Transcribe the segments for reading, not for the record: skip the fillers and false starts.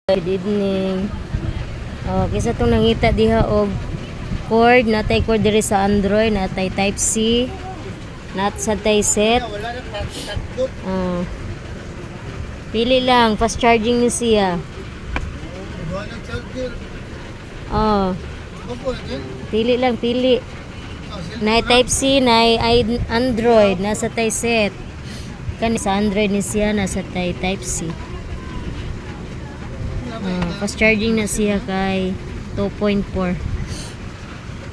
Good evening. Kisa itong nangita diha og cord, natay cord diri sa Android, natay type C, nat sa tay set. Pili lang, fast charging ni siya. Pili lang, pili. Nay type C, nay Android, nasa tay set. Kani sa Android ni siya, nasa tay type C. Fast charging na siya kay 2.4.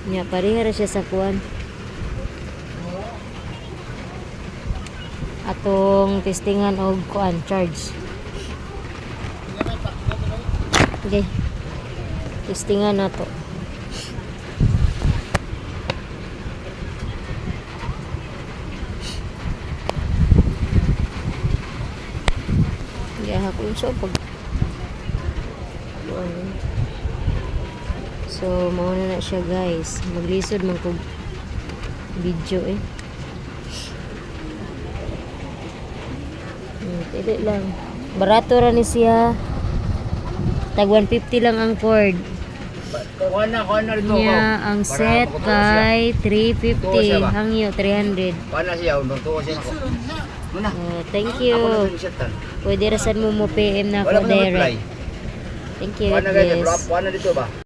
Nya pareha ra siya sa kuan. Atong testingan og kuan charge. Okay. Testingan na to. Hakon siya pag so mauna na siya guys, maglisod man kog video tili lang, barato ra ni siya, tag 150 lang ang cord niya, ang set kay 350, hangyo 300. Thank you. Pwede rasan mo PM na ako direct. Thank you. Yes.